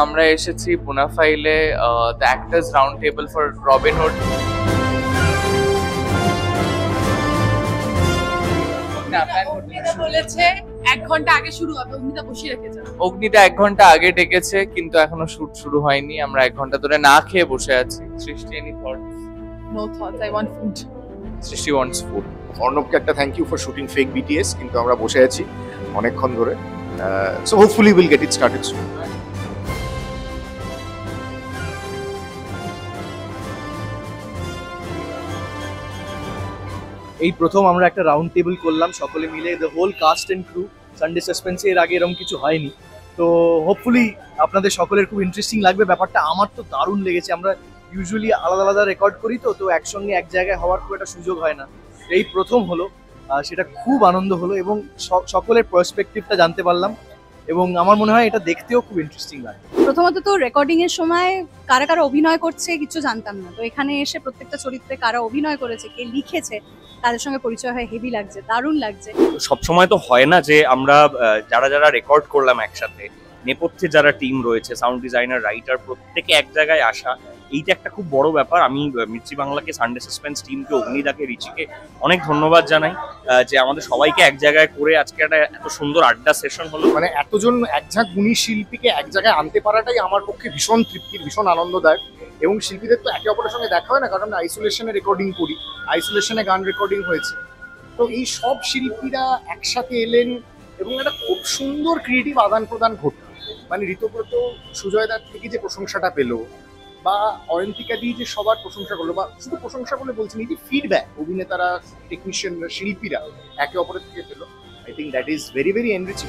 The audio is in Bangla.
আমরা এসেছি পুনাফাইলে the actors round table for Robin Hood. বলেছে 1 ঘন্টা আগে শুরু হবে, অগ্নিদা বসিয়ে রেখেছে। অগ্নিদা 1 ঘন্টা আগে ডেকেছে, কিন্তু এখনো শুট শুরু হয়নি। আমরা 1 ঘন্টা ধরে না খেয়ে বসে আছি। Srishti, any thoughts? No thoughts, I want food. Srishti wants food. অর্ণবকে একটা thank you for shooting fake BTS, কিন্তু আমরা বসে আছি অনেকক্ষণ ধরে। So hopefully will get it started soon. এই প্রথম আমরা একটা রাউন্ড টেবিল করলাম সকলে মিলে, the whole cast and crew. Sunday সাসপেন্সে এর আগে এরকম কিছু হয়নি, তো হোপফুলি আপনাদের সকলের খুব ইন্টারেস্টিং লাগবে ব্যাপারটা। আমার তো দারুণ লেগেছে। আমরা ইউজুয়ালি আলাদা আলাদা রেকর্ড করি, তো একসঙ্গে এক জায়গায় হওয়ার খুব একটা সুযোগ হয় না। এই প্রথম হলো, সেটা খুব আনন্দ হলো এবং সকলের পার্সপেক্টিভটা জানতে পারলাম, এবং আমার মনে হয় এটা দেখতেও খুব ইন্টারেস্টিং লাগে। প্রথমত তো রেকর্ডিং এর সময় কারা কারা অভিনয় করছে কিছু জানতাম না, তো এখানে এসে প্রত্যেকটা চরিত্রে কারা অভিনয় করেছে, কে লিখেছে, তাদের সঙ্গে পরিচয় হয়। হেভি লাগছে, দারুণ লাগছে। সব সময় তো হয় না যে আমরা যারা যারা রেকর্ড করলাম একসাথে, নেপথ্যে যারা টিম রয়েছে, সাউন্ড ডিজাইনার, রাইটার, প্রত্যেকে এক জায়গায় আসা, এইটা একটা খুব বড় ব্যাপার। আমি মির্চি বাংলাকে, সানডে সাসপেন্স টিমকে, অগ্নিদাকে, রিচিকে অনেক ধন্যবাদ জানাই যে আমাদের সবাইকে এক জায়গায় করে আজকে একটা এত সুন্দর আড্ডা সেশন হলো। মানে এতজন একঝাঁক গুণী শিল্পীকে এক জায়গায় আনতে পারাটাই আমার পক্ষে ভীষণ তৃপ্তির, ভীষণ আনন্দদায়ক। এবং শিল্পীদের তো একে অপরের সঙ্গে দেখা হয় না, কারণ আমরা আইসোলেশনে রেকর্ডিং করি, আইসোলেশনে গান রেকর্ডিং হয়েছে। তো এই সব শিল্পীরা একসাথে এলেন এবং একটা খুব সুন্দর ক্রিয়েটিভ আদান প্রদান ঘটল। মানে ঋতব্রত সুজয়দার থেকে যে প্রশংসাটা পেলো, বা অয়ন্তিকা দিয়ে যে সবার প্রশংসা করলো, বা শুধু প্রশংসা বলে বলছেন, এই যে ফিডব্যাক অভিনেতারা, টেকনিশিয়ানরা, শিল্পীরা একে অপরের থেকে পেলো, I think that is very very enriching.